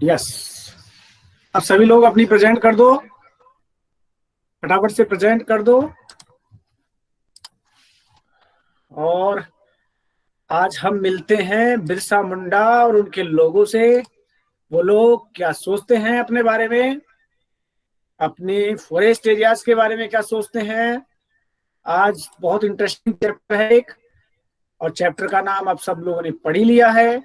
Yes, अब सभी लोग अपनी प्रेजेंट कर दो, फटाफट से प्रेजेंट कर दो। और आज हम मिलते हैं बिरसा मुंडा और उनके लोगों से। वो लोग क्या सोचते हैं अपने बारे में, अपने फॉरेस्ट एरियाज के बारे में क्या सोचते हैं। आज बहुत इंटरेस्टिंग चैप्टर है एक, और चैप्टर का नाम आप सब लोगों ने पढ़ ही लिया है।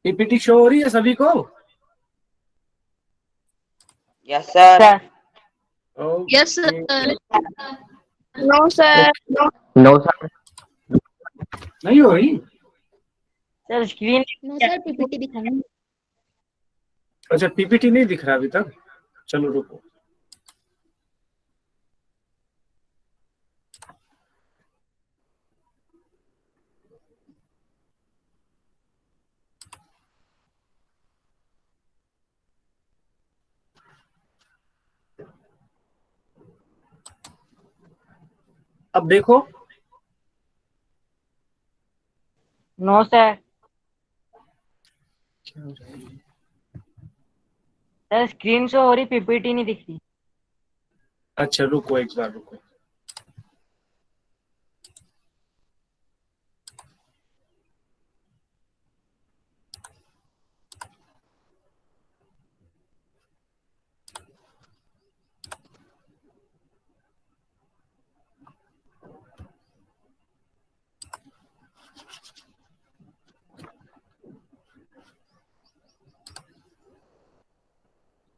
पीपीटी शो हो रही है सभी को? Yes sir. Yes sir. No sir. No sir. नहीं हो रही? Sir screen no sir, PPT दिखाएंगे। अच्छा, पीपीटी नहीं दिख रहा अभी तक। चलो रुको। अब देखो। No sir. Sir screen show हो रही, पीपीटी नहीं दिख रही। अच्छा रुको, एक बार रुको।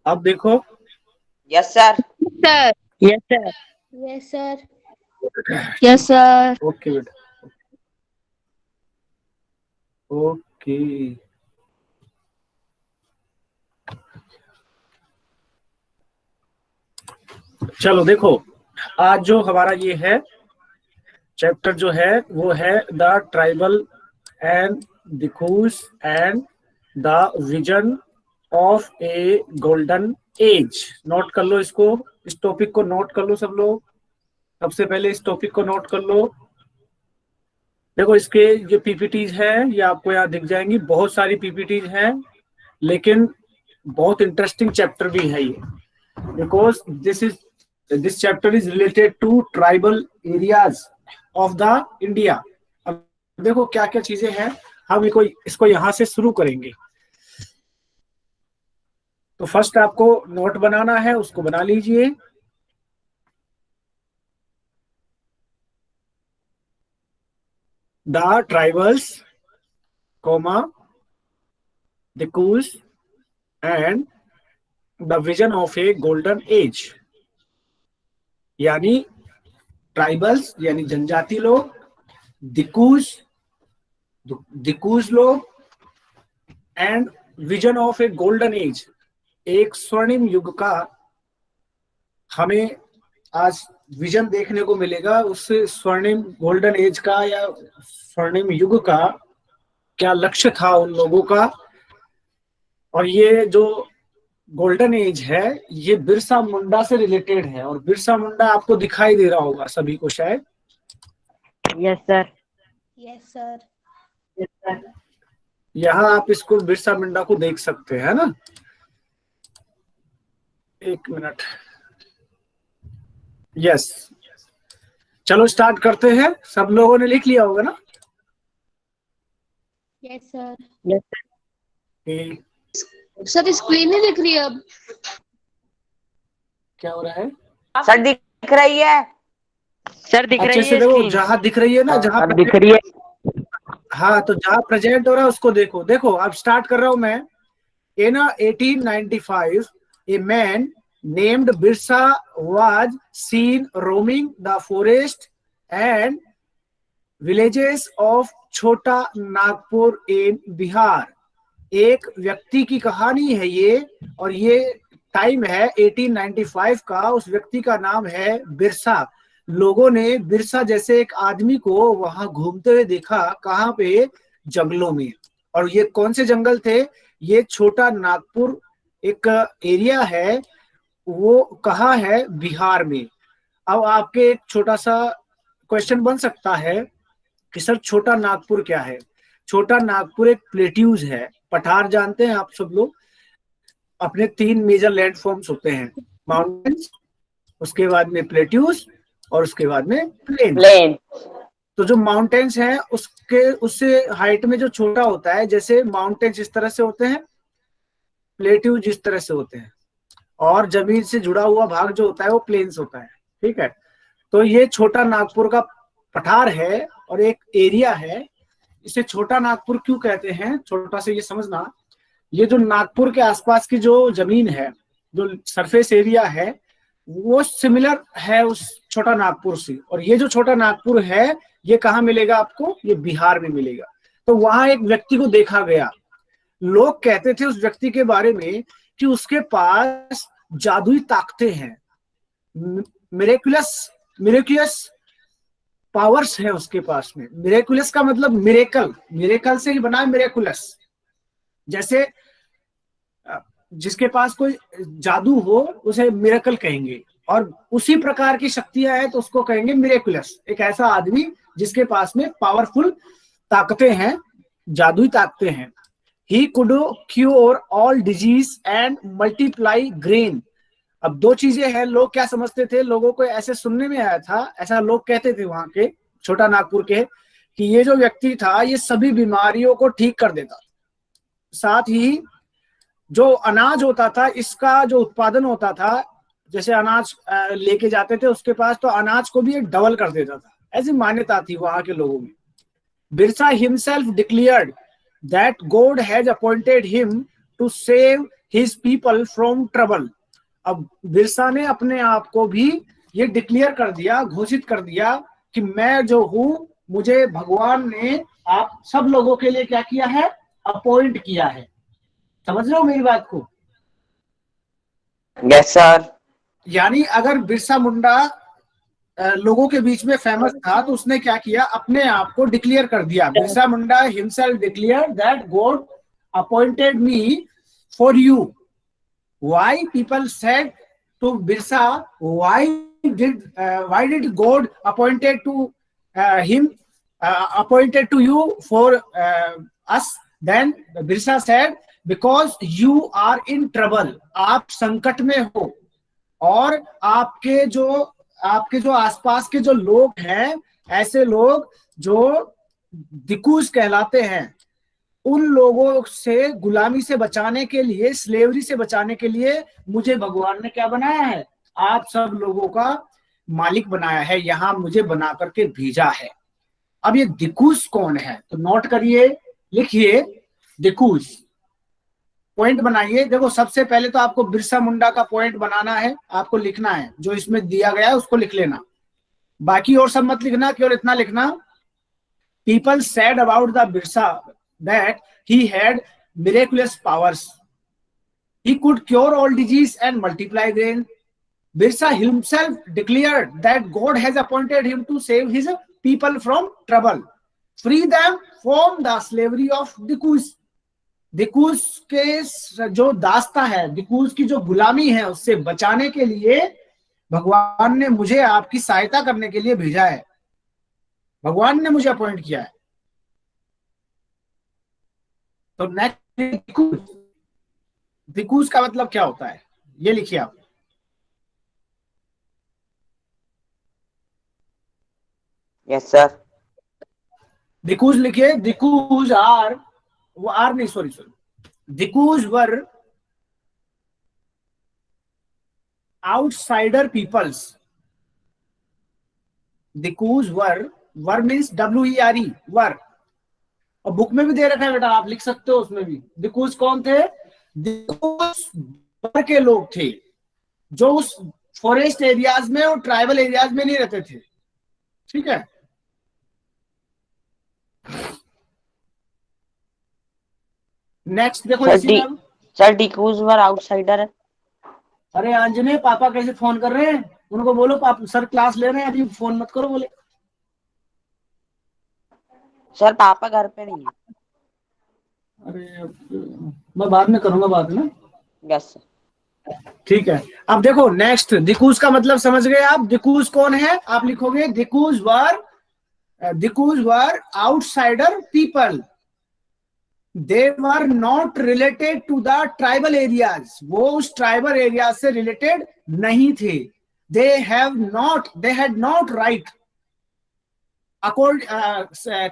अब देखो। Yes sir. Sir. Yes sir. Yes sir. Yes sir. Okay बेटा, ओके। चलो देखो, आज जो हमारा ये है चैप्टर जो है वो है the tribal and dikus and the vision of a golden age. Note कर लो इसको, इस टॉपिक को नोट कर लो सब लोग। सबसे पहले इस टॉपिक को नोट कर लो। देखो इसके जो पीपीटीज हैं ये आपको यहाँ दिख जाएंगी, बहुत सारी पीपीटीज हैं, लेकिन बहुत इंटरेस्टिंग चैप्टर भी है ये, because this chapter is related to tribal areas of the India. अब देखो क्या क्या चीजें हैं, हम इसको यहां से शुरू करेंगे। तो फर्स्ट आपको नोट बनाना है, उसको बना लीजिए। द ट्राइबल्स कॉमा द कूस and the vision of a golden as. यानी ट्राइबल्स यानी जनजाति लोग, दिकूस लोग, and vision of a golden as, एक स्वर्णिम युग का हमें आज विजन देखने को मिलेगा। उस स्वर्णिम गोल्डन एज का या स्वर्णिम युग का क्या लक्ष्य था उन लोगों का। और ये जो गोल्डन एज है ये बिरसा मुंडा से रिलेटेड है, और बिरसा मुंडा आपको दिखाई दे रहा होगा सभी को शायद। Yes sir. Yes sir. Yes sir. यहाँ आप इसको बिरसा मुंडा को देख सकते हैं ना। एक मिनट। यस, चलो स्टार्ट करते हैं। सब लोगों ने लिख लिया होगा ना? Yes sir. Yes sir. Sir screen नहीं दिख रही अब। क्या हो रहा है? सर दिख रही है। सर दिख अच्छे रही से है देखो, स्क्रीन। जहां दिख रही है ना, जहां दिख रही है। हाँ, तो जहां प्रेजेंट हो रहा है उसको देखो। देखो अब स्टार्ट कर रहा हूं मैं। In 1895, a man named Birsa was seen roaming the forest and villages of छोटा नागपुर in बिहार। एक व्यक्ति की कहानी है ये, और ये टाइम है 1895 का। उस व्यक्ति का नाम है बिरसा, लोगों ने बिरसा जैसे एक आदमी को वहां घूमते हुए देखा। कहाँ पे? जंगलों में। और ये कौन से जंगल थे? ये छोटा नागपुर एक एरिया है, वो कहाँ है? बिहार में। अब आपके एक छोटा सा क्वेश्चन बन सकता है कि सर छोटा नागपुर क्या है? छोटा नागपुर एक प्लेट्यूज है। पठार जानते हैं आप सब लोग? अपने 3 मेजर लैंड फॉर्म्स होते हैं, माउंटेन्स, उसके बाद में प्लेट्यूज, और उसके बाद में प्लेन्स। प्लेन। तो जो माउंटेन्स हैं उसके उससे हाइट में जो छोटा होता है, जैसे माउंटेन्स इस तरह से होते हैं, प्लेट्यूज इस तरह से होते हैं, और जमीन से जुड़ा हुआ भाग जो होता है वो प्लेन्स होता है। ठीक है, तो ये छोटा नागपुर का पठार है और एक एरिया है। इसे छोटा नागपुर क्यों कहते हैं? छोटा से ये समझना, ये जो नागपुर के आसपास की जो जमीन है, जो सरफेस एरिया है, वो सिमिलर है उस छोटा नागपुर से। और ये जो छोटा नागपुर है ये कहाँ मिलेगा आपको? ये बिहार में मिलेगा। तो वहां एक व्यक्ति को देखा गया। लोग कहते थे उस व्यक्ति के बारे में कि उसके पास जादुई ताकतें हैं, मिरेकुलस मिरेकुलस पावर्स है उसके पास में। मिरेकुलस का मतलब मिरेकल, मिरेकल से ही बना है मिरेकुलस। जैसे जिसके पास कोई जादू हो उसे मिरेकल कहेंगे, और उसी प्रकार की शक्तियां हैं तो उसको कहेंगे मिरेकुलस। एक ऐसा आदमी जिसके पास में पावरफुल ताकतें हैं, जादुई ताकतें हैं। He could cure all disease and multiply grain. अब दो चीजें हैं, लोग क्या समझते थे, लोगों को ऐसे सुनने में आया था, ऐसा लोग कहते थे वहां के छोटा नागपुर के, कि ये जो व्यक्ति था ये सभी बीमारियों को ठीक कर देता। साथ ही जो अनाज होता था, इसका जो उत्पादन होता था, जैसे अनाज लेके जाते थे उसके पास, तो अनाज को भी ये डबल कर देता था, ऐसी मान्यता थी वहां के लोगों में। Birsa himself declared that God has appointed him to save his people from trouble. अब बिरसा ने अपने आप को भी ये डिक्लेयर कर दिया, घोषित कर दिया कि मैं जो हूं, मुझे भगवान ने आप सब लोगों के लिए क्या किया है? अपॉइंट किया है। समझ रहे हो मेरी बात को? Yes sir. यानी अगर बिरसा मुंडा लोगों के बीच में फेमस था तो उसने क्या किया? अपने आप को डिक्लेयर कर दिया। Birsa Munda himself declare that God appointed me for you. Why people said to Birsa, why did God appointed to him, appointed to you for us? Then Birsa said, because you are in trouble. आप संकट में हो, और आपके जो आसपास के जो लोग हैं, ऐसे लोग जो दिकूज कहलाते हैं, उन लोगों से गुलामी से बचाने के लिए, स्लेवरी से बचाने के लिए मुझे भगवान ने क्या बनाया है? आप सब लोगों का मालिक बनाया है, यहां मुझे बना करके भेजा है। अब ये दिकूज कौन है? तो नोट करिए, लिखिए दिकूज, पॉइंट बनाइए। देखो सबसे पहले तो आपको बिरसा मुंडा का पॉइंट बनाना है, आपको लिखना है, जो इसमें दिया गया है उसको लिख लेना, बाकी और सब मत लिखना, केवल इतना लिखना, people said about the Birsa that he had miraculous powers. He could cure all disease and multiply grain. Birsa himself declared that God has appointed him to save his people from trouble, free them from the slavery of Dikus. Dikus के जो दास्ता है, दिकूज की जो गुलामी है, उससे बचाने के लिए भगवान ने मुझे आपकी सहायता करने के लिए भेजा है, भगवान ने मुझे अपॉइंट किया है। तो नेक्स्ट, दिकूज का मतलब क्या होता है ये लिखिए आप। Yes sir. दिकूज लिखिए, दिकूज आर, वो आर नहीं, sorry, dikus were outsider peoples. Dikus were means WERE, were. और बुक में भी दे रखा है बेटा, आप लिख सकते हो उसमें भी। दिकूज कौन थे? दिकूज वर के लोग थे जो उस फॉरेस्ट एरियाज में और ट्राइबल एरियाज में नहीं रहते थे। ठीक है, नेक्स्ट देखो इसी में। सर डिकूज वर आउटसाइडर है। अरे आंजने, पापा कैसे फोन कर रहे हैं? उनको बोलो पाप सर क्लास ले रहे हैं, अभी फोन मत करो बोले। सर पापा घर पे नहीं है। अरे मैं बाद में करूंगा बात ना। Yes sir. ठीक है, अब देखो नेक्स्ट, दिकूज का मतलब समझ गए आप। दिकूज कौन है? आप लिखोगे dikus were outsider people, they were not related to the tribal areas, वो उस ट्राइबल एरिया से रिलेटेड नहीं थे। They had not right accord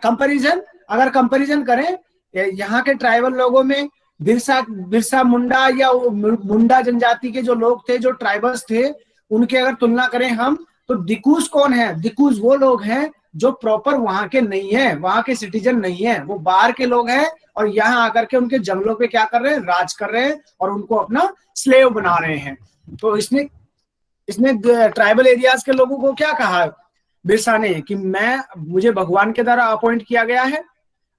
comparison, अगर कंपैरिजन करें यहाँ के ट्राइबल लोगों में बिरसा मुंडा या मुंडा जनजाति के जो लोग थे, जो ट्राइबल्स थे, उनके अगर तुलना करें हम, तो दिकूज कौन है? दिकूज वो लोग हैं जो प्रॉपर वहां के नहीं है, वहां के सिटीजन नहीं है, वो बाहर के लोग हैं और यहाँ आकर के उनके जंगलों पे क्या कर रहे हैं? राज कर रहे हैं और उनको अपना स्लेव बना रहे हैं। तो इसने ट्राइबल एरियाज के लोगों को क्या कहा बिरसा ने कि मुझे भगवान के द्वारा अपॉइंट किया गया है,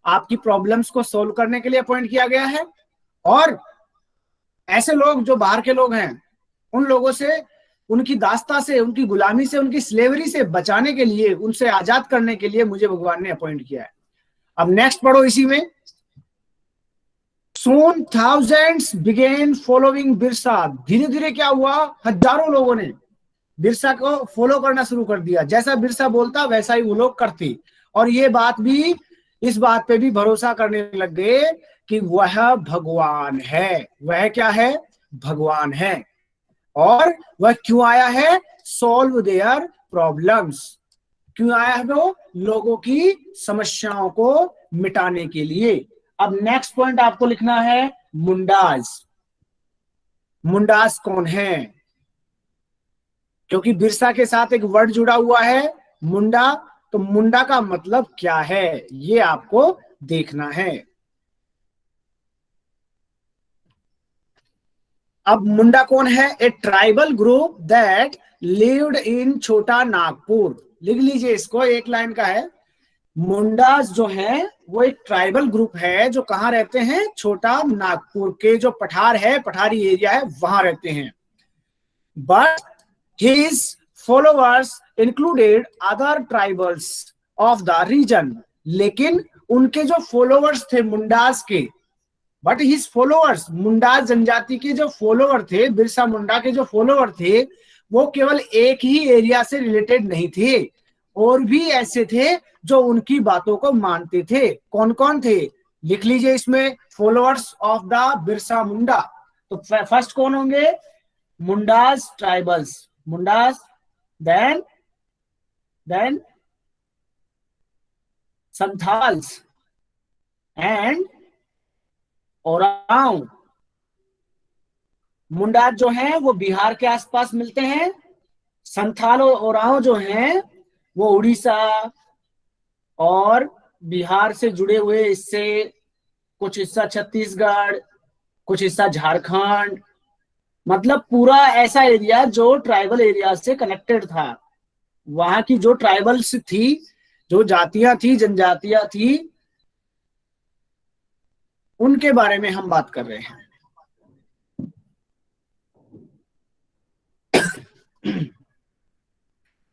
आपकी प्रॉब्लम्स को सोल्व करने के लिए अपॉइंट किया गया है, और ऐसे लोग जो बाहर के लोग हैं उन लोगों से, उनकी दास्ता से, उनकी गुलामी से, उनकी स्लेवरी से बचाने के लिए, उनसे आजाद करने के लिए मुझे भगवान ने अपॉइंट किया है। अब नेक्स्ट पढ़ो इसी में, soon thousands began following Birsa, धीरे धीरे क्या हुआ? हजारों लोगों ने बिरसा को फॉलो करना शुरू कर दिया, जैसा बिरसा बोलता वैसा ही वो लोग करते, और ये बात भी, इस बात पे भी भरोसा करने लग गए कि वह भगवान है। वह क्या है? भगवान है। और वह क्यों आया है? सॉल्व देयर प्रॉब्लम्स, क्यों आया है? वो लोगों की समस्याओं को मिटाने के लिए। अब नेक्स्ट पॉइंट आपको लिखना है मुंडाज। मुंडाज कौन है? क्योंकि बिरसा के साथ एक वर्ड जुड़ा हुआ है मुंडा, तो मुंडा का मतलब क्या है ये आपको देखना है। अब मुंडा कौन है? A tribal group that lived in छोटा नागपुर। लिख लीजिए इसको, एक लाइन का है। मुंडास जो है वो एक ट्राइबल ग्रुप है जो कहाँ रहते हैं? छोटा नागपुर के जो पठार है, पठारी एरिया है, वहां रहते हैं। But his followers included other tribals of the region, लेकिन उनके जो फॉलोअर्स थे मुंडास के, बट हिज फॉलोअर्स, मुंडास जनजाति के जो फॉलोअर थे, बिरसा मुंडा के जो फॉलोअर थे, वो केवल एक ही एरिया से रिलेटेड नहीं थे, और भी ऐसे थे जो उनकी बातों को मानते थे। कौन कौन थे? लिख लीजिए इसमें, followers of the Birsa Munda. तो फर्स्ट कौन होंगे? Mundas tribals, Mundas, then Santhals and Oram. Mundas जो हैं वो बिहार के आसपास मिलते हैं, संथाल और ओरांव जो हैं वो उड़ीसा और बिहार से जुड़े हुए, इससे कुछ हिस्सा छत्तीसगढ़, कुछ हिस्सा झारखंड, मतलब पूरा ऐसा एरिया जो ट्राइबल एरिया से कनेक्टेड था। वहां की जो ट्राइबल्स थी, जो जातियां थी, जनजातियां थी, उनके बारे में हम बात कर रहे हैं।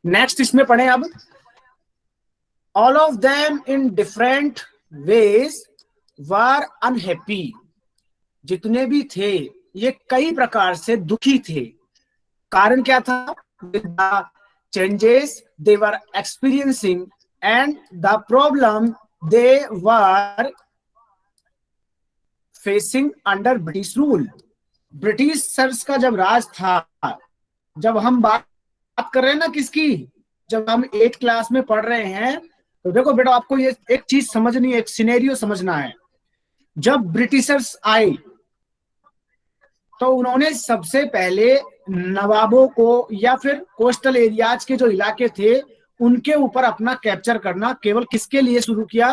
नेक्स्ट इसमें पढ़े अब, all of them in different ways were unhappy. जितने भी थे ये कई प्रकार से दुखी थे। कारण क्या था? The changes they were experiencing and the problem they were facing under British rule. British सर्स का जब राज था, जब हम बात कर रहे हैं ना किसकी, जब हम 8th क्लास में पढ़ रहे हैं, तो देखो बेटा आपको ये एक चीज समझनी है, एक सिनेरियो समझना है। जब ब्रिटिशर्स आए तो उन्होंने सबसे पहले नवाबों को या फिर कोस्टल एरियाज के जो इलाके थे उनके ऊपर अपना कैप्चर करना केवल किसके लिए शुरू किया?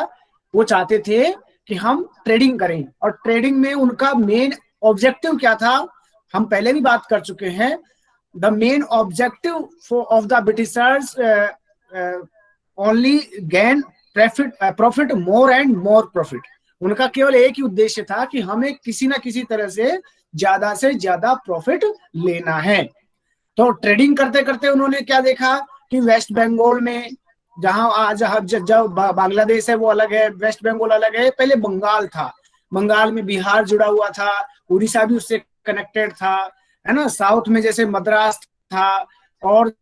वो चाहते थे कि हम ट्रेडिंग करें, और ट्रेडिंग में उनका मेन ऑब्जेक्टिव क्या था? हम पहले भी बात कर चुके हैं। The main objective of the Britishers only gain profit, more and more profit. उनका केवल एक ही उद्देश्य था कि हमें किसी ना किसी तरह से ज्यादा प्रॉफिट लेना है। तो ट्रेडिंग करते करते उन्होंने क्या देखा कि वेस्ट बंगाल में, जहां आज जब बांग्लादेश है वो अलग है, वेस्ट बंगाल अलग है, पहले बंगाल था, बंगाल में बिहार जुड़ा हुआ था, उड़ीसा भी उससे कनेक्टेड था, है ना, साउथ में जैसे मद्रास था, और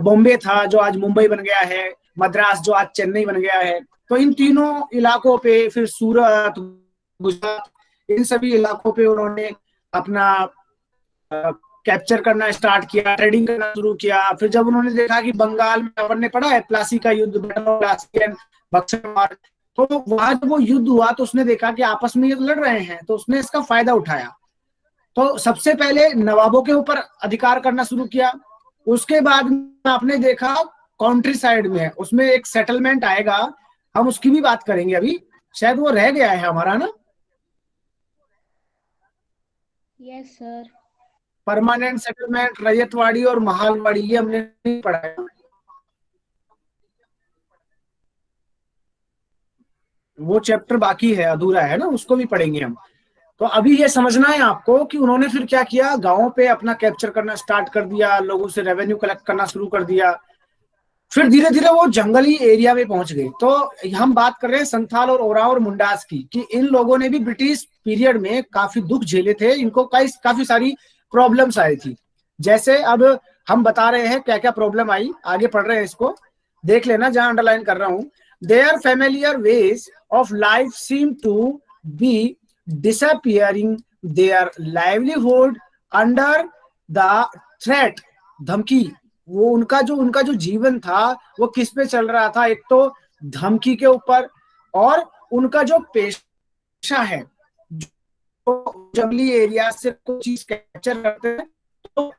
बॉम्बे था जो आज मुंबई बन गया है, मद्रास जो आज चेन्नई बन गया है। तो इन तीनों इलाकों पे, फिर सूरत, गुजरात, इन सभी इलाकों पे उन्होंने अपना कैप्चर करना स्टार्ट किया, ट्रेडिंग करना शुरू किया। फिर जब उन्होंने देखा कि बंगाल में, अपन ने पढ़ा है प्लासी का युद्ध, प्लासी एंड बक्सर, तो वहां जब वो युद्ध हुआ तो उसने देखा कि आपस में ये लड़ रहे हैं, तो उसने इसका फायदा उठाया। तो सबसे पहले नवाबों के ऊपर अधिकार करना शुरू किया। उसके बाद आपने देखा काउंट्री साइड में, उसमें एक सेटलमेंट आएगा, हम उसकी भी बात करेंगे अभी, शायद वो रह गया है हमारा ना, yes sir. Permanent settlement, ryotwari और महालवाड़ी, ये हमने नहीं पढ़ा है। वो चैप्टर बाकी है, अधूरा है ना, उसको भी पढ़ेंगे हम। तो अभी ये समझना है आपको कि उन्होंने फिर क्या किया, गांवों पे अपना कैप्चर करना स्टार्ट कर दिया, लोगों से रेवेन्यू कलेक्ट करना शुरू कर दिया। फिर धीरे धीरे वो जंगली एरिया में पहुंच गए। तो हम बात कर रहे हैं संथाल और ओराव और मुंडास की, कि इन लोगों ने भी ब्रिटिश पीरियड में काफी दुख झेले थे, इनको काफी सारी प्रॉब्लम्स आई थी। जैसे अब हम बता रहे हैं क्या क्या प्रॉब्लम आई, आगे पढ़ रहे हैं, इसको देख लेना जहां अंडरलाइन कर रहा हूं। Their familiar ways of life seem to be disappearing, their livelihood under the threat, धमकी। वो उनका जो जीवन था वो किस पे चल रहा था, एक तो धमकी के ऊपर, और उनका जो पेशा है, जो जंगली एरिया से कोई चीज कैप्चर करते हैं, तो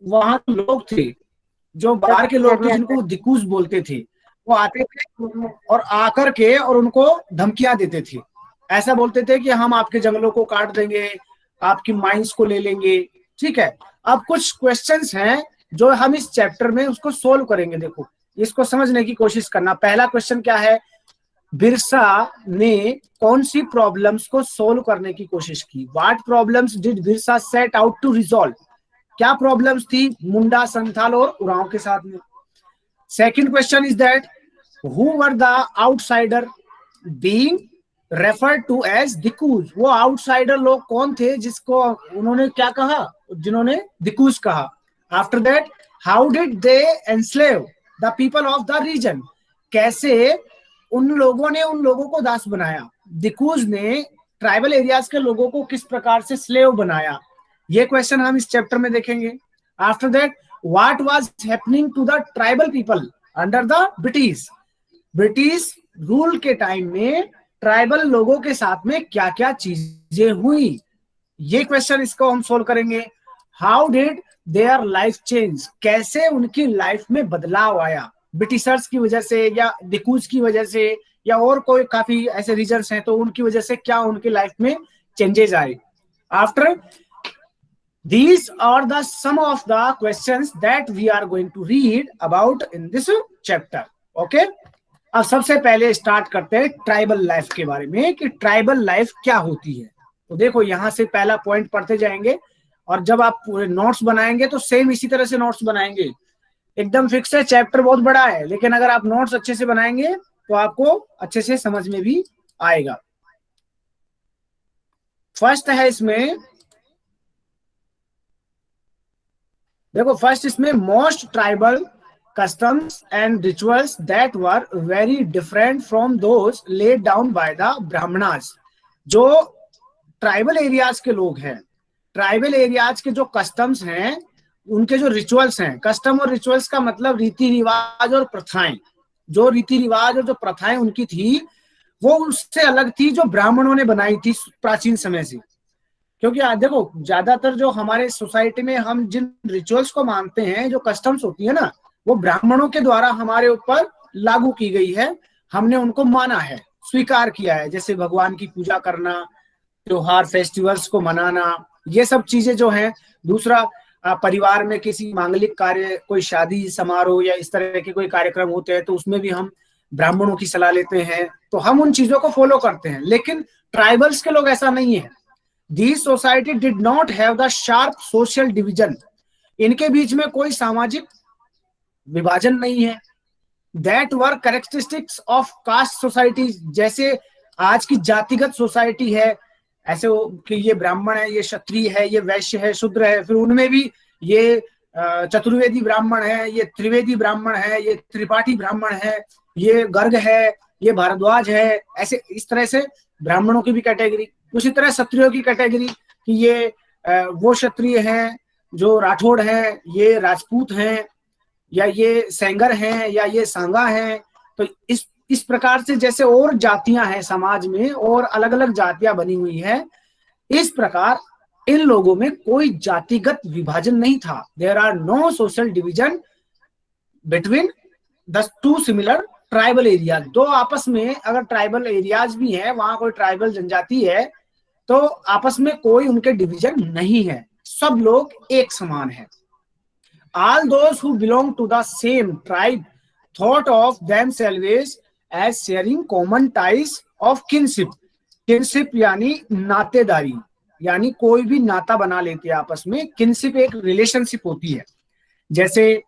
वहां लोग थे जो बाहर के लोग थे जिनको दिकूस बोलते थे, वो आते थे और आकर के और उनको धमकियां देते थे। ऐसा बोलते थे कि हम आपके जंगलों को काट देंगे, आपकी माइंस को ले लेंगे। ठीक है, अब कुछ क्वेश्चंस हैं जो हम इस चैप्टर में उसको सोल्व करेंगे। देखो, इसको समझने की कोशिश करना। पहला क्वेश्चन क्या है, बिरसा ने कौन सी प्रॉब्लम्स को सोल्व करने की कोशिश की, what problems did Birsa set out to resolve, क्या प्रॉब्लम्स थी मुंडा, संथाल और उरांव के साथ में। Second question is that who were the outsider being referred to as dikus, वो आउटसाइडर लोग कौन थे जिसको उन्होंने क्या कहा, जिन्होंने दिकूज कहा। After that how did they enslave the people of the region, कैसे उन लोगों ने उन लोगों को दास बनाया, दिकूज ने ट्राइबल एरियाज के लोगों को किस प्रकार से स्लेव बनाया, ये क्वेश्चन हम इस चैप्टर में देखेंगे। After that what was happening to the tribal people under the British, British rule के टाइम में ट्राइबल लोगों के साथ में क्या क्या चीजें हुई, ये क्वेश्चन इसको हम सोल्व करेंगे। How did their life change, कैसे उनकी लाइफ में बदलाव आया ब्रिटिशर्स की वजह से या दिकूज की वजह से, या और कोई काफी ऐसे रीजन्स हैं तो उनकी वजह से क्या उनकी लाइफ में चेंजेस आए। After these are the some of the questions that we are going to read about in this chapter. Okay, अब सबसे पहले स्टार्ट करते हैं ट्राइबल लाइफ के बारे में, कि ट्राइबल लाइफ क्या होती है। तो देखो, यहां से पहला पॉइंट पढ़ते जाएंगे, और जब आप पूरे नोट्स बनाएंगे तो सेम इसी तरह से नोट्स बनाएंगे, एकदम फिक्स है। चैप्टर बहुत बड़ा है, लेकिन अगर आप नोट्स अच्छे से बनाएंगे तो आपको अच्छे से समझ में भी आएगा। फर्स्ट है इसमें, देखो फर्स्ट इसमें most tribal customs and rituals that were very different from those laid down by the brahmanas। जो ट्राइबल एरियाज के लोग हैं, ट्राइबल एरियाज के जो कस्टम्स हैं, उनके जो रिचुअल्स हैं, कस्टम और रिचुअल्स का मतलब रीति रिवाज और प्रथाएं, जो रीति रिवाज और जो प्रथाएं उनकी थी वो उससे अलग थी जो ब्राह्मणों ने बनाई थी प्राचीन समय से। क्योंकि देखो, ज्यादातर जो हमारे सोसाइटी में हम जिन रिचुअल्स को मानते हैं, जो कस्टम्स होती है ना, वो ब्राह्मणों के द्वारा हमारे ऊपर लागू की गई है, हमने उनको माना है, स्वीकार किया है। जैसे भगवान की पूजा करना, त्योहार फेस्टिवल्स को मनाना, ये सब चीजें जो हैं। दूसरा, परिवार में किसी मांगलिक कार्य, कोई शादी समारोह या इस तरह के कोई कार्यक्रम होते हैं तो उसमें भी हम ब्राह्मणों की सलाह लेते हैं, तो हम उन चीजों को फॉलो करते हैं। लेकिन ट्राइबल्स के लोग ऐसा नहीं है, These society did not have the sharp social division. इनके बीच में कोई सामाजिक विभाजन नहीं है. That were characteristics of caste societies. जैसे आज की जातिगत सोसाइटी है, ऐसे कि ये ब्राह्मण है, ये क्षत्रिय है, ये वैश्य है, शूद्र है, फिर उनमें भी ये चतुर्वेदी ब्राह्मण है, ये त्रिवेदी ब्राह्मण है, ये त्रिपाठी ब्राह्मण है, ये गर्ग है, ये भारद्वाज है. ऐसे इस तरह से ब्राह्मणों की भी कैटेगरी, उसी तरह क्षत्रियों की कैटेगरी कि ये वो क्षत्रिय हैं जो राठौड़ हैं, ये राजपूत हैं, या ये सेंगर हैं, या ये सांगा हैं. तो इस प्रकार से जैसे और जातियां हैं समाज में और अलग अलग जातियां बनी हुई है, इस प्रकार इन लोगों में कोई जातिगत विभाजन नहीं था. There are no social division between the two similar tribal area. दो आपस में अगर ट्राइबल एरियाज भी हैं, वहां कोई ट्राइबल जनजाति है, तो आपस में कोई उनके डिवीजन नहीं है, सब लोग एक समान है. All those who belong to the same tribe thought of themselves as sharing common ties of kinship. Kinship यानी नातेदारी, यानी कोई भी नाता बना लेते हैं आपस में. किनशिप एक रिलेशनशिप होती है, जैसे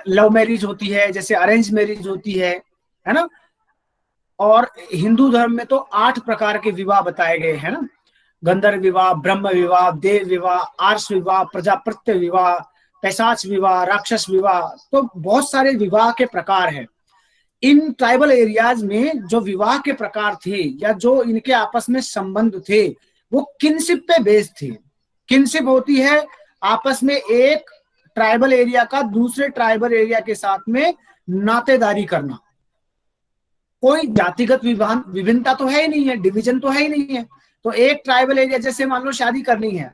लव मैरिज होती है, जैसे अरेंज मैरिज होती है ना. और हिंदू धर्म में तो 8 प्रकार के विवाह बताए गए हैं ना. गंधर्व विवाह, ब्रह्म विवाह, देव विवाह, आर्ष विवाह, प्रजापत्य विवाह, पैशाच विवाह, राक्षस विवाह. तो बहुत सारे विवाह के प्रकार हैं. इन ट्राइबल एरियाज में जो विवाह के प्रकार थे या जो इनके आपस में संबंध थे, वो किनशिप पे बेस्ड थे. किनशिप होती है आपस में एक ट्राइबल एरिया का दूसरे ट्राइबल एरिया के साथ में नातेदारी करना. कोई जातिगत विभिन्नता तो है ही नहीं है, डिवीजन तो है ही नहीं है. तो एक ट्राइबल एरिया, जैसे मान लो शादी करनी है,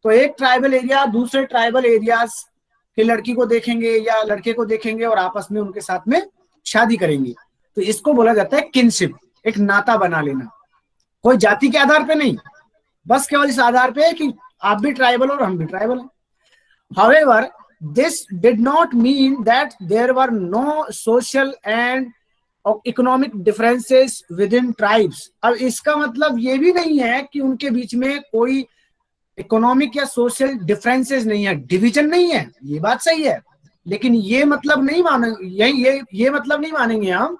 तो एक ट्राइबल एरिया दूसरे ट्राइबल एरियाज की लड़की को देखेंगे या लड़के को देखेंगे और आपस में उनके साथ में शादी करेंगे. तो इसको बोला जाता है किनशिप, एक नाता बना लेना. कोई जाति के आधार पे नहीं, बस केवल इस आधार पे है कि आप भी ट्राइबल और हम भी ट्राइबल हैं. However, this did not mean that there were no social and economic differences with in tribes. अब इसका मतलब ये भी नहीं है कि उनके बीच में कोई इकोनॉमिक या सोशल डिफरेंसेस नहीं है, डिवीजन नहीं है. ये बात सही है, लेकिन ये मतलब नहीं मानेंगे, ये मतलब नहीं मानेंगे हम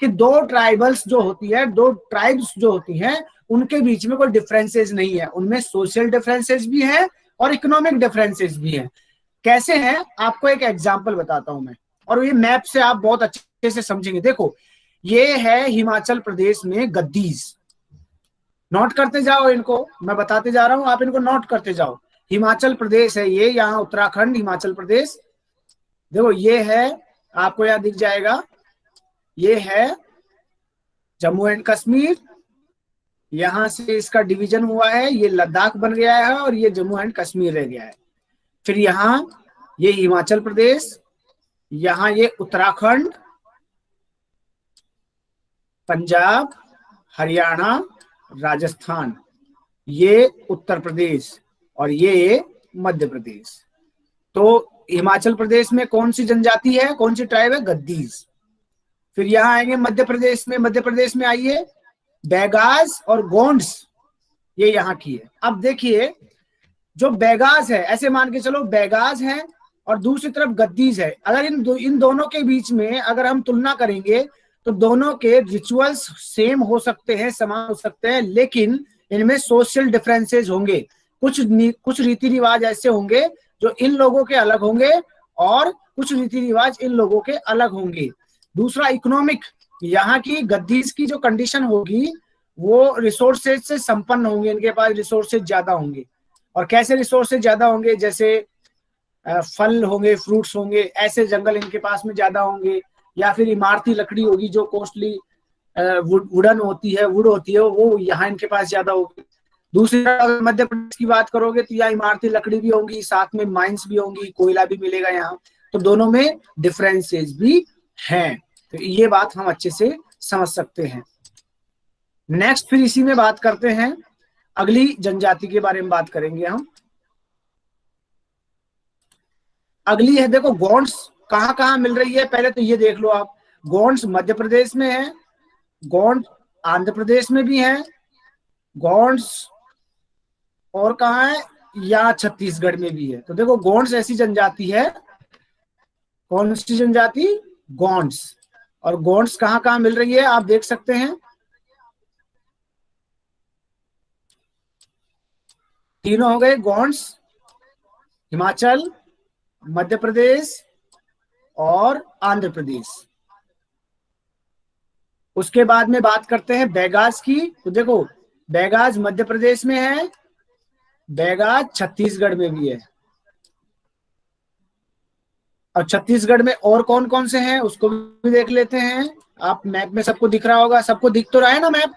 कि दो ट्राइबल्स जो होती है, दो ट्राइब्स जो होती हैं, उनके बीच में कोई डिफरेंसेस नहीं है. उनमें सोशल डिफरेंसेस भी है और इकोनॉमिक डिफरेंसेस भी है. कैसे हैं, आपको एक एग्जांपल बताता हूं मैं, और ये मैप से आप बहुत अच्छे से समझेंगे. देखो, ये है हिमाचल प्रदेश में गद्दीज. नोट करते जाओ इनको, मैं बताते जा रहा हूं, आप इनको नोट करते जाओ. हिमाचल प्रदेश है ये, यहाँ उत्तराखंड, हिमाचल प्रदेश. देखो ये है, आपको यहाँ दिख जाएगा, ये है जम्मू एंड कश्मीर. यहां से इसका डिवीजन हुआ है, ये लद्दाख बन गया है और ये जम्मू एंड कश्मीर रह गया है. फिर यहाँ ये हिमाचल प्रदेश, यहाँ ये उत्तराखंड, पंजाब, हरियाणा, राजस्थान, ये उत्तर प्रदेश और ये मध्य प्रदेश. तो हिमाचल प्रदेश में कौन सी जनजाति है, कौन सी ट्राइब है, गद्दीज. फिर यहाँ आएंगे मध्य प्रदेश में, मध्य प्रदेश में आइए बैगाज और गोंड्स, ये यहाँ की है. अब देखिए, जो बैगाज है, ऐसे मान के चलो बैगाज है और दूसरी तरफ गद्दीज है. अगर इन दोनों के बीच में अगर हम तुलना करेंगे तो दोनों के रिचुअल्स सेम हो सकते हैं, समान हो सकते हैं, लेकिन इनमें सोशल डिफरेंसेस होंगे. कुछ रीति रिवाज ऐसे होंगे जो इन लोगों के अलग होंगे और कुछ रीति रिवाज इन लोगों के अलग होंगे. दूसरा इकोनॉमिक, यहाँ की गद्दीज की जो कंडीशन होगी वो रिसोर्सेज से संपन्न होंगे, इनके पास रिसोर्सेज ज्यादा होंगे. और कैसे रिसोर्सेज ज्यादा होंगे, जैसे फल होंगे, फ्रूट्स होंगे, ऐसे जंगल इनके पास में ज्यादा होंगे. या फिर इमारती लकड़ी होगी जो कोस्टली वुडन होती है, वुड होती है, वो यहाँ इनके पास ज्यादा होगी. दूसरी तरफ मध्य प्रदेश की बात करोगे तो यहाँ इमारती लकड़ी भी होंगी, साथ में माइंस भी होंगी, कोयला भी मिलेगा यहाँ. तो दोनों में डिफरेंसेस भी हैं. तो ये बात हम अच्छे से समझ सकते हैं. नेक्स्ट फिर इसी में बात करते हैं, अगली जनजाति के बारे में बात करेंगे हम. अगली है, देखो गोंड्स कहाँ कहाँ मिल रही है. पहले तो ये देख लो आप, गोंड्स मध्य प्रदेश में है, गोंड आंध्र प्रदेश में भी है, गोंड्स और कहाँ है, यहाँ छत्तीसगढ़ में भी है। तो देखो गोंड्स ऐसी जनजाति है, कौन सी जनजाति, गोंड्स। और गोंड्स कहाँ कहाँ मिल रही है आप देख सकते हैं, तीनों हो गए गोंड्स, हिमाचल, मध्य प्रदेश और आंध्र प्रदेश। उसके बाद में बात करते हैं बैगाज की। तो देखो बैगाज मध्य प्रदेश में है, बैगाज छत्तीसगढ़ में भी है। और छत्तीसगढ़ में और कौन कौन से हैं उसको भी देख लेते हैं। आप मैप में सबको दिख रहा होगा, सबको दिख तो रहा है ना मैप?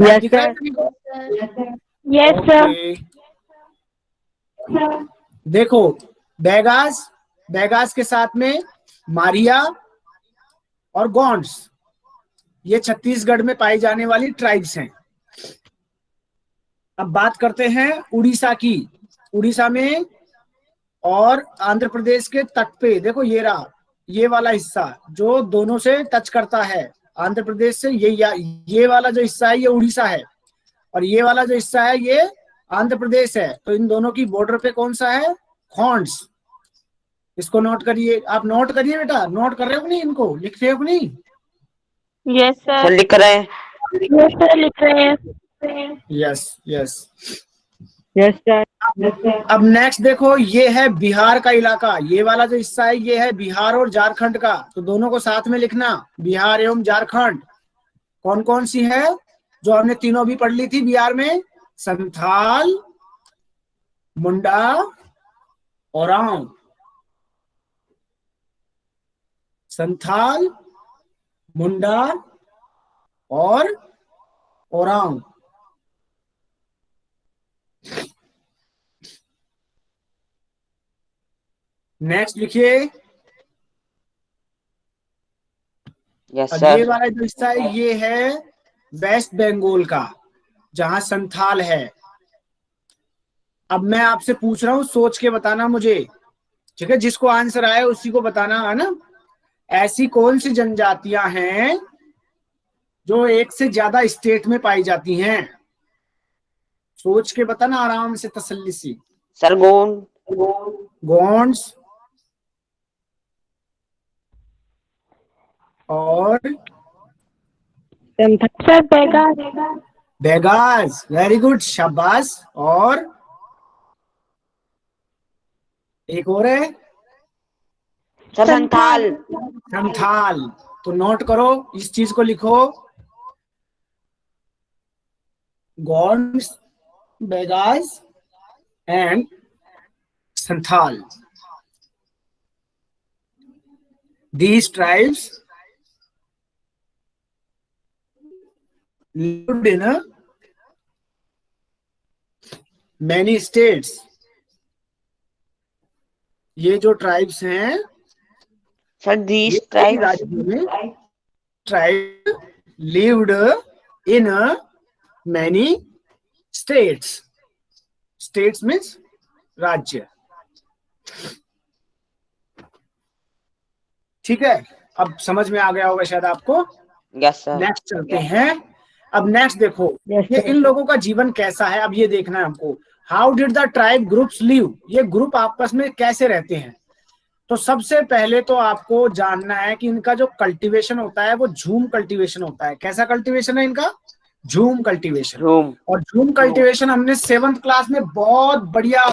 यस दिख रहा है सर। सभी को? Yes, sir. ओके। देखो बैगाज, बैगाज के साथ में मारिया और गोंड्स, ये छत्तीसगढ़ में पाई जाने वाली ट्राइब्स हैं। अब बात करते हैं उड़ीसा की। उड़ीसा में और आंध्र प्रदेश के तट पे देखो ये रहा, ये वाला हिस्सा जो दोनों से टच करता है आंध्र प्रदेश से, ये वाला जो हिस्सा है ये उड़ीसा है, और ये वाला जो हिस्सा है ये आंध्र प्रदेश है। तो इन दोनों की बॉर्डर पे कौन सा है, खोंड्स। इसको नोट करिए, आप नोट करिए बेटा, नोट कर रहे हो कि नहीं, इनको लिख रहे हो कि नहीं? Yes, sir. सर लिख रहे हैं। Yes, sir. लिख रहे हैं। Yes yes. Yes sir. अब नेक्स्ट देखो, ये है बिहार का इलाका, ये वाला जो हिस्सा है ये है बिहार और झारखंड का। तो दोनों को साथ में लिखना, बिहार एवं झारखंड। कौन कौन सी है जो हमने तीनों भी पढ़ ली थी बिहार में, संथाल, मुंडा, ओरांव। संथाल, मुंडा और ओरांव। नेक्स्ट लिखिए। यस अब ये सर। वाला जो हिस्सा है ये है वेस्ट बंगाल का, जहां संथाल है। अब मैं आपसे पूछ रहा हूं, सोच के बताना मुझे, ठीक है? जिसको आंसर आए उसी को बताना है ना। ऐसी कौन सी जनजातियां हैं जो एक से ज्यादा स्टेट में पाई जाती हैं? सोच के बताना आराम से, तसल्ली से। सर गोंड। गोंड्स और सर बैगाज। बेगाज, वेरी गुड, शाबाश। और एक और है सर संथाल। संथाल। तो नोट करो, इस चीज को लिखो, Gonds, Baigas and Santhal. These tribes lived in many states. ये जो ट्राइब्स हैं सर ये दीस कई ट्राइब्स। राज्यों में, tribe lived in many states. States means राज्य। ठीक है, अब समझ में आ गया होगा शायद आपको। Yes sir. नेक्स्ट चलते हैं। अब नेक्स्ट देखो, ये इन लोगों का जीवन कैसा है, अब ये देखना है हमको। How did the tribe groups live, ये ग्रुप आपस में कैसे रहते हैं? तो सबसे पहले तो आपको जानना है कि इनका जो कल्टीवेशन होता है वो झूम कल्टीवेशन होता है। कैसा कल्टीवेशन है इनका? झूम कल्टीवेशन। झूम। और झूम कल्टीवेशन हमने 7th क्लास में बहुत बढ़िया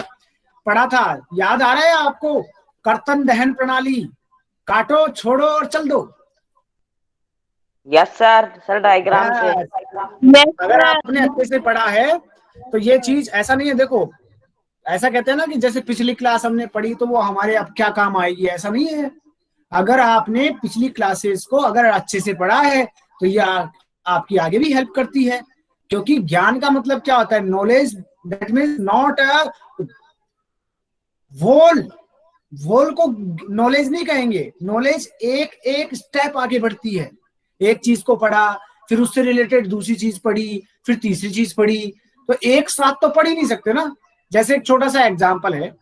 पढ़ा था, याद आ रहा है आपको? कर्तन दहन प्रणाली, काटो छोड़ो और चल दो। Yes sir. सर डायग्राम से। Yes, अगर sir. आपने अच्छे से पढ़ा है तो ये चीज ऐसा नहीं है। देखो ऐसा कहते हैं ना कि जैसे पिछली क्लास हमने पढ़ी तो वो हमारे अब क्या काम आएगी, ऐसा नहीं है। अगर आपने पिछली क्लासेस को अगर अच्छे से पढ़ा है तो ये आपकी आगे भी हेल्प करती है। क्योंकि ज्ञान का मतलब क्या होता है? Knowledge, that means not a whole. Whole को नॉलेज नहीं कहेंगे। नॉलेज एक एक स्टेप आगे बढ़ती है। एक चीज को पढ़ा, फिर उससे रिलेटेड दूसरी चीज पढ़ी, फिर तीसरी चीज पढ़ी, तो एक साथ तो पढ़ ही नहीं सकते ना। जैसे एक छोटा सा एग्जांपल है,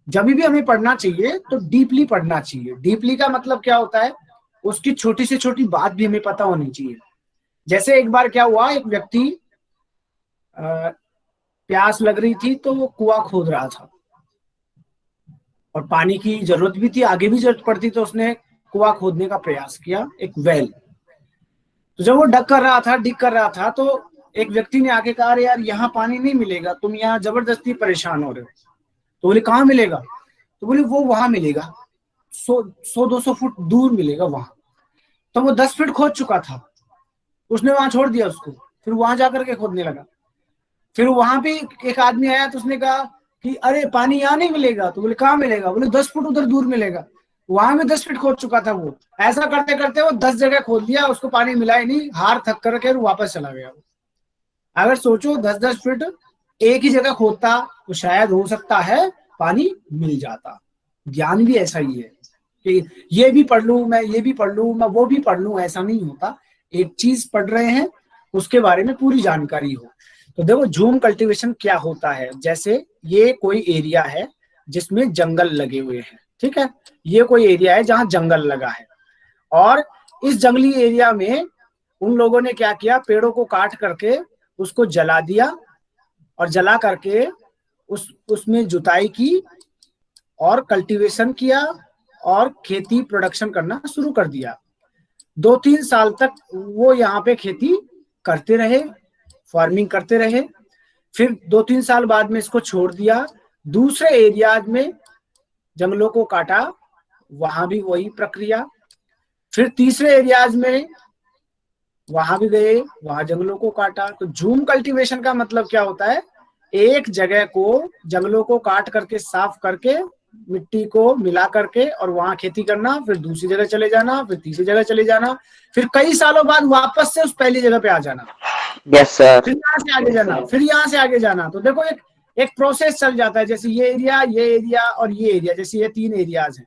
जब भी हमें पढ़ना चाहिए तो डीपली पढ़ना चाहिए। डीपली का मतलब क्या होता है? उसकी छोटी से छोटी बात भी हमें पता होनी चाहिए। जैसे एक बार क्या हुआ, एक व्यक्ति प्यास लग रही थी तो वो कुआं खोद रहा था और पानी की जरूरत भी थी, आगे भी जरूरत पड़ती, तो उसने कुआं खोदने का प्रयास किया, एक वेल। तो जब वो डिग कर रहा था तो एक व्यक्ति ने आके कहा, अरे यार यहाँ पानी नहीं मिलेगा, तुम यहाँ जबरदस्ती परेशान हो रहे हो। तो बोले कहाँ मिलेगा? तो बोले वो वहां मिलेगा, 100-200 फुट दूर मिलेगा वहां। तो वो 10 फीट खोद चुका था, उसने वहां छोड़ दिया उसको, फिर वहां जाकर के खोदने लगा। फिर वहां पे एक आदमी आया तो उसने कहा कि अरे पानी यहाँ नहीं मिलेगा। तो बोले कहाँ मिलेगा? बोले 10 फुट उधर दूर मिलेगा। वहां भी 10 फीट खोद चुका था वो। ऐसा करते करते वो 10 जगह खोद लिया, उसको पानी मिला ही नहीं, हार थक करके वो वापस चला गया। अगर सोचो 10-10 फीट एक ही जगह खोदता तो शायद हो सकता है पानी मिल जाता। ज्ञान भी ऐसा ही है कि ये भी पढ़ लूं मैं, ये भी पढ़ लूं मैं, वो भी पढ़ लूं, ऐसा नहीं होता। एक चीज पढ़ रहे हैं उसके बारे में पूरी जानकारी हो। तो देखो झूम कल्टीवेशन क्या होता है। जैसे ये कोई एरिया है जिसमें जंगल लगे हुए हैं, ठीक है, ये कोई एरिया है जहां जंगल लगा है, और इस जंगली एरिया में उन लोगों ने क्या किया, पेड़ों को काट करके उसको जला दिया, और जला करके उसमें जुताई की और कल्टीवेशन किया और खेती प्रोडक्शन करना शुरू कर दिया। 2-3 साल तक वो यहाँ पे खेती करते रहे, फार्मिंग करते रहे। फिर 2-3 साल बाद में इसको छोड़ दिया, दूसरे एरियाज में जंगलों को काटा, वहां भी वही प्रक्रिया। फिर तीसरे एरियाज में वहां भी गए, वहां जंगलों को काटा। तो झूम कल्टीवेशन का मतलब क्या होता है? एक जगह को, जंगलों को काट करके, साफ करके, मिट्टी को मिला करके और वहां खेती करना, फिर दूसरी जगह चले जाना, फिर तीसरी जगह चले जाना, फिर कई सालों बाद वापस से उस पहली जगह पे आ जाना। Yes sir. फिर यहाँ से आगे जाना, फिर यहाँ से आगे जाना। तो देखो एक एक प्रोसेस चल जाता है। जैसे ये एरिया और ये एरिया, जैसे ये 3 एरियाज हैं।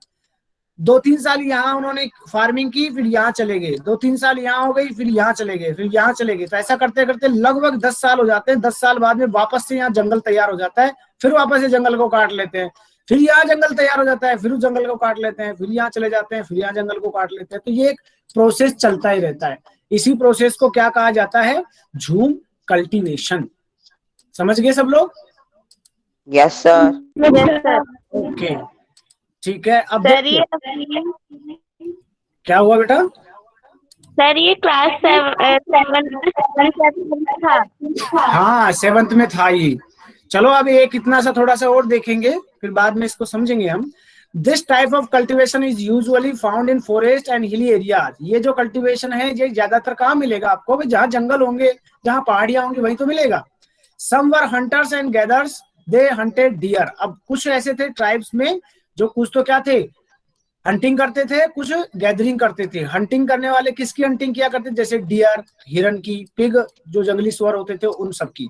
2-3 साल यहाँ उन्होंने फार्मिंग की, फिर यहाँ चले गए, 2-3 साल यहाँ हो गई, फिर यहाँ चले गए, फिर यहाँ चले गए। तो ऐसा करते करते लगभग 10 साल हो जाते हैं। 10 साल बाद में वापस से यहाँ जंगल तैयार हो जाता है, फिर वापस से जंगल को काट लेते हैं, फिर यहाँ जंगल तैयार हो जाता है, फिर उस जंगल को काट लेते हैं, फिर यहाँ चले जाते हैं, फिर यहाँ जंगल को काट लेते हैं। तो ये एक प्रोसेस चलता ही रहता है। इसी प्रोसेस को क्या कहा जाता है? झूम कल्टीवेशन। समझ गए सब लोग? Yes sir. Yes sir. Okay, ठीक है। अब सर ये क्या हुआ बेटा? सर ये क्लास 7 में था। हाँ, 7th में था ये। चलो अब एक इतना सा थोड़ा सा और देखेंगे, फिर बाद में इसको समझेंगे हम। This type of cultivation is usually found in forest and hilly areas. ये जो कल्टीवेशन है ये ज्यादातर कहाँ मिलेगा आपको? भाई जहाँ जंगल होंगे, जहाँ पहाड़ियां होंगी, वहीं तो मिलेगा। Some were hunters and gathers, they hunted deer. अब कुछ ऐसे थे ट्राइब्स में जो कुछ तो क्या थे, हंटिंग करते थे, कुछ गैदरिंग करते थे। हंटिंग करने वाले किसकी हंटिंग किया करते थे? जैसे डियर, हिरन की, पिग जो जंगली सुअर होते थे उन सब की।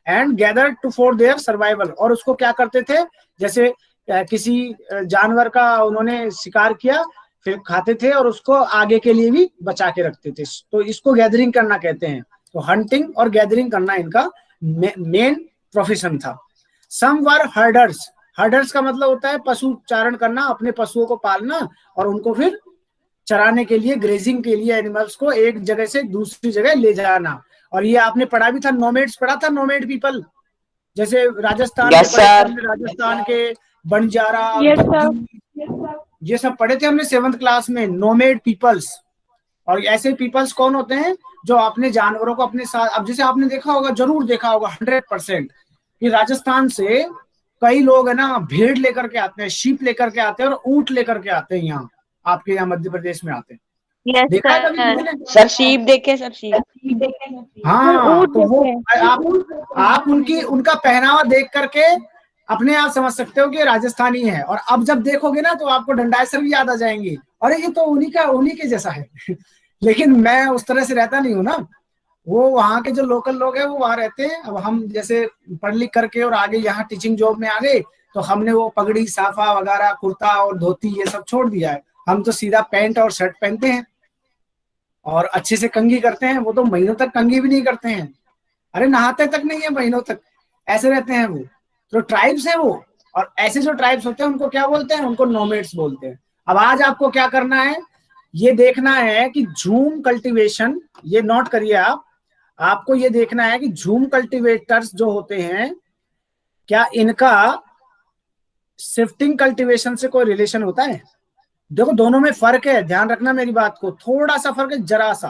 And together for their survival. और उसको क्या करते थे, जैसे किसी जानवर का उन्होंने शिकार किया, फिर खाते थे और उसको आगे के लिए भी बचा के रखते थे। तो इसको गैदरिंग करना कहते हैं। तो हंटिंग और गैदरिंग करना इनका मेन प्रोफेशन था। सम वर हर्डर्स। हर्डर्स का मतलब होता है पशु चारण करना, अपने पशुओं को पालना और उनको फिर चराने के लिए, ग्रेजिंग के लिए एनिमल्स को एक जगह से दूसरी जगह ले जाना। और ये आपने पढ़ा भी था, नोमेड्स पढ़ा था, नोमेड पीपल। जैसे राजस्थान Yes, के sir. राजस्थान के बंजारा, Yes, गद्दी, ये सब पढ़े थे हमने 7th क्लास में, नोमेड पीपल्स। और ऐसे पीपल्स कौन होते हैं? जो अपने जानवरों को अपने साथ, अब जैसे आपने देखा होगा, जरूर देखा होगा 100%, कि राजस्थान से कई लोग है ना भेड़ लेकर के आते हैं, शीप लेकर के आते हैं और ऊंट लेकर के आते हैं, यहाँ आपके यहाँ मध्य प्रदेश में आते हैं। यस देखा है कभी सर। किसी ने? सर शीप देखे, सर शीप। हाँ, ऊँट तो वो देखे। आप उनका पहनावा देख करके अपने आप समझ सकते हो कि राजस्थानी है। और अब जब देखोगे ना तो आपको डंडाएसर भी याद आ जाएंगे, अरे ये तो उन्हीं के जैसा है। लेकिन मैं उस तरह से रहता नहीं हूँ ना, वो वहाँ के जो लोकल लोग हैं वो वहाँ रहते हैं। अब हम जैसे पढ़ लिख करके और आगे यहाँ टीचिंग जॉब में आ गए, तो हमने वो पगड़ी, साफा वगैरह, कुर्ता और धोती ये सब छोड़ दिया है। हम तो सीधा पैंट और शर्ट पहनते हैं और अच्छे से कंघी करते हैं। वो तो महीनों तक कंघी भी नहीं करते हैं, अरे नहाते तक नहीं है, महीनों तक ऐसे रहते हैं वो। तो ट्राइब्स है वो। और ऐसे जो ट्राइब्स होते हैं उनको क्या बोलते हैं? उनको नोमेड्स बोलते हैं। अब आज आपको क्या करना है, ये देखना है कि झूम कल्टीवेशन, ये नोट करिए आप, आपको ये देखना है कि झूम कल्टीवेटर्स जो होते हैं क्या इनका शिफ्टिंग कल्टीवेशन से कोई रिलेशन होता है? देखो दोनों में फर्क है, ध्यान रखना मेरी बात को, थोड़ा सा फर्क है, जरा सा।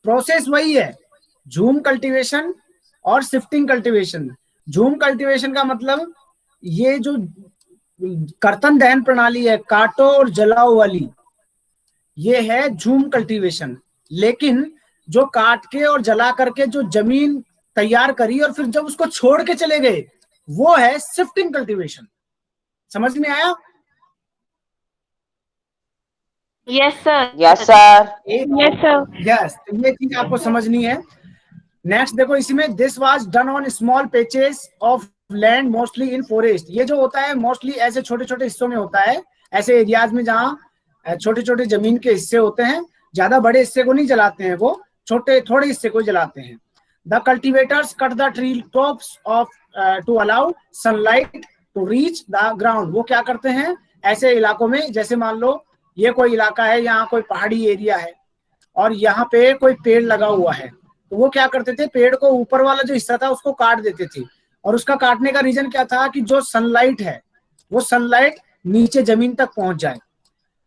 प्रोसेस वही है, झूम कल्टीवेशन और शिफ्टिंग कल्टीवेशन। झूम कल्टीवेशन का मतलब ये जो कर्तन दहन प्रणाली है, काटो और जलाओ वाली, ये है झूम कल्टीवेशन। लेकिन जो काट के और जला करके जो जमीन तैयार करी और फिर जब उसको छोड़ के चले गए, वो है शिफ्टिंग कल्टीवेशन। समझ में आया? Yes, sir. Yes, sir. Yes, sir. Yes, ये चीज आपको समझनी है। नेक्स्ट देखो, इसमें this was done on small patches of land mostly in forest. ये जो होता है मोस्टली ऐसे छोटे छोटे हिस्सों में होता है, ऐसे एरियाज में जहाँ छोटे छोटे जमीन के हिस्से होते हैं, ज्यादा बड़े हिस्से को नहीं जलाते हैं, वो छोटे थोड़े हिस्से को जलाते हैं। The cultivators cut the tree tops off to allow sunlight to reach the ground. वो क्या करते हैं, ऐसे इलाकों में, जैसे मान लो ये कोई इलाका है, यहाँ कोई पहाड़ी एरिया है और यहाँ पे कोई पेड़ लगा हुआ है, तो वो क्या करते थे, पेड़ को ऊपर वाला जो हिस्सा था उसको काट देते थे। और उसका काटने का रीजन क्या था कि जो सनलाइट है वो सनलाइट नीचे जमीन तक पहुंच जाए।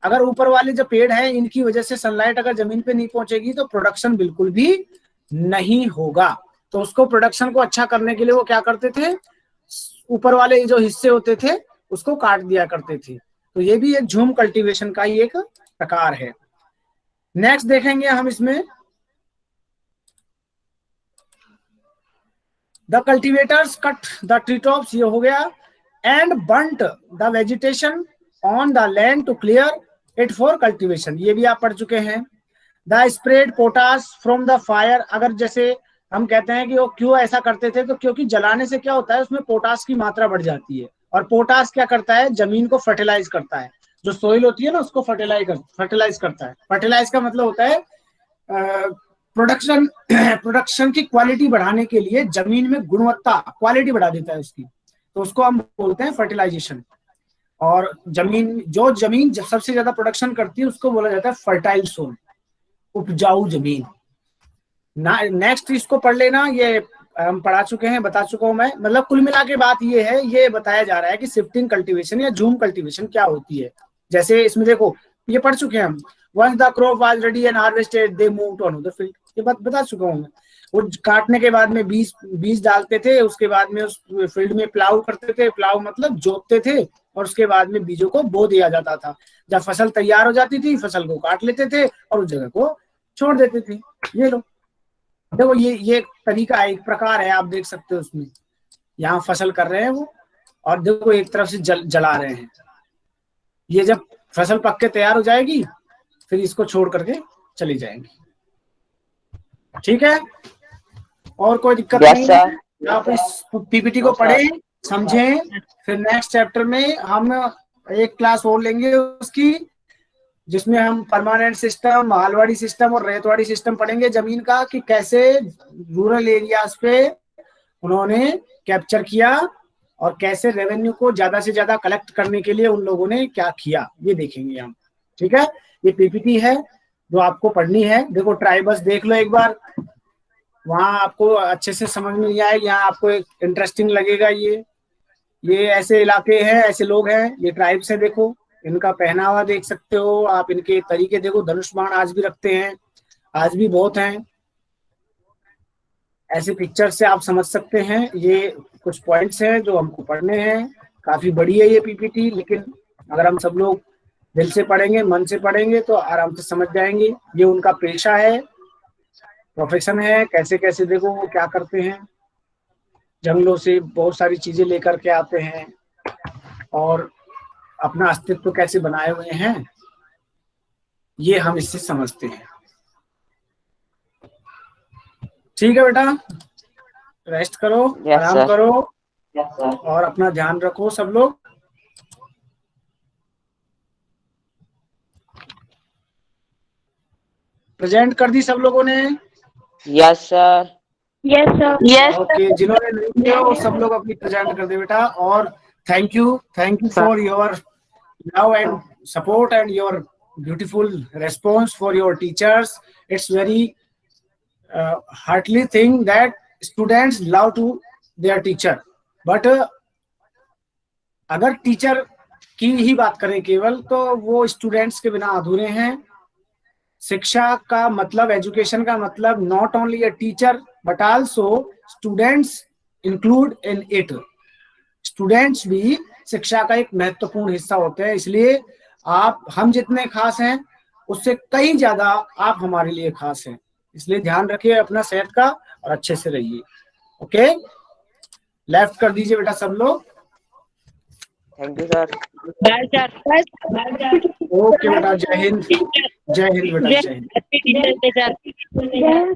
अगर ऊपर वाले जो पेड़ है इनकी वजह से सनलाइट अगर जमीन पे नहीं पहुंचेगी तो प्रोडक्शन बिल्कुल भी नहीं होगा। तो उसको प्रोडक्शन को अच्छा करने के लिए वो क्या करते थे, ऊपर वाले जो हिस्से होते थे उसको काट दिया करते थे। तो ये भी एक झूम कल्टीवेशन का ही एक प्रकार है। नेक्स्ट देखेंगे हम इसमें, the cultivators cut the tree tops, ये हो गया, and burnt the vegetation on the land to clear it for cultivation, ये भी आप पढ़ चुके हैं। The spread potash from the fire, अगर जैसे हम कहते हैं कि वो क्यों ऐसा करते थे, तो क्योंकि जलाने से क्या होता है, उसमें पोटास की मात्रा बढ़ जाती है, और पोटास क्या करता है, जमीन को फर्टिलाइज करता है। जो सोइल होती है ना उसको फर्टिलाइज करता है। फर्टिलाइज का मतलब होता है प्रोडक्शन की क्वालिटी बढ़ाने के लिए, जमीन में गुणवत्ता, क्वालिटी बढ़ा देता है उसकी, तो उसको हम बोलते हैं फर्टिलाइजेशन। और जमीन सबसे ज्यादा प्रोडक्शन करती है उसको बोला जाता है फर्टाइल सोल, उपजाऊ जमीन। नेक्स्ट इसको पढ़ लेना, ये हम पढ़ा चुके हैं, बता चुका हूं मैं। मतलब कुल मिला के बात ये है, ये बताया जा रहा है कि शिफ्टिंग कल्टीवेशन या झूम कल्टीवेशन क्या होती है। जैसे इसमें देखो, ये पढ़ चुके हैं हम, once the crop was ready and harvested they move to another field, ये बात बता चुका हूं मैं। वो काटने के बाद में बीज डालते थे, उसके बाद में उस फील्ड में प्लाव करते थे, प्लाव मतलब जोतते थे, और उसके बाद में बीजों को बो दिया जाता था। जब फसल तैयार हो जाती थी, फसल को काट लेते थे और उस जगह को छोड़ देते थे। ये लो देखो, ये एक तरीका है, एक प्रकार है, आप देख सकते हो उसमें। यहाँ फसल कर रहे हैं वो, और देखो एक तरफ से जला रहे हैं। ये जब फसल पक के तैयार हो जाएगी फिर इसको छोड़ करके चली जाएंगी। ठीक है, और कोई दिक्कत नहीं है। आप इस पीपीटी को पढ़ें, समझें, फिर नेक्स्ट चैप्टर में हम एक क्लास और लेंगे उसकी, जिसमें हम परमानेंट सिस्टम, मालवाड़ी सिस्टम और रेतवाड़ी सिस्टम पढ़ेंगे जमीन का, कि कैसे रूरल एरियाज पे उन्होंने कैप्चर किया और कैसे रेवेन्यू को ज्यादा से ज्यादा कलेक्ट करने के लिए उन लोगों ने क्या किया, ये देखेंगे हम। ठीक है, ये पीपीटी है जो आपको पढ़नी है। देखो ट्राइबल्स देख लो एक बार, वहां आपको अच्छे से समझ में नहीं आएगा, यहाँ आपको एक इंटरेस्टिंग लगेगा। ये ऐसे इलाके हैं, ऐसे लोग हैं, ये ट्राइब्स है। देखो इनका पहनावा देख सकते हो आप, इनके तरीके देखो, धनुष बाण आज भी रखते हैं, आज भी बहुत हैं। ऐसे पिक्चर से आप समझ सकते हैं। ये कुछ पॉइंट्स हैं जो हमको पढ़ने हैं। काफी बड़ी है ये पीपीटी, लेकिन अगर हम सब लोग दिल से पढ़ेंगे, मन से पढ़ेंगे, तो आराम से समझ जाएंगे। ये उनका पेशा है, प्रोफेशन है। कैसे कैसे देखो वो क्या करते हैं, जंगलों से बहुत सारी चीजें लेकर के आते हैं और अपना अस्तित्व कैसे बनाए हुए हैं, ये हम इससे समझते हैं। ठीक है बेटा, रेस्ट करो, आराम करो और अपना ध्यान रखो सब लोग। प्रेजेंट कर दी सब लोगों ने? Yes sir. Yes, sir. Yes, okay, जिन्होंने नहीं किया वो सब लोग अपनी प्रेजेंट कर दे बेटा। और thank you for your love and support and your beautiful response for your teachers. It's very heartily thing that students love to their teacher, but अगर टीचर की ही बात करें केवल, तो वो स्टूडेंट्स के बिना अधूरे हैं। शिक्षा का मतलब, एजुकेशन का मतलब not only a teacher but also students include in it. Students भी शिक्षा का एक महत्वपूर्ण हिस्सा होते हैं। इसलिए हम जितने खास हैं उससे कई ज्यादा आप हमारे लिए खास हैं। इसलिए ध्यान रखिए अपना सेहत का और अच्छे से रहिए। ओके, लेफ्ट कर दीजिए बेटा सब लोग। Thank you sir. Bye sir. Okay बेटा, जय हिंद। जय हिंद बेटा, जय हिंद। जय हिंद।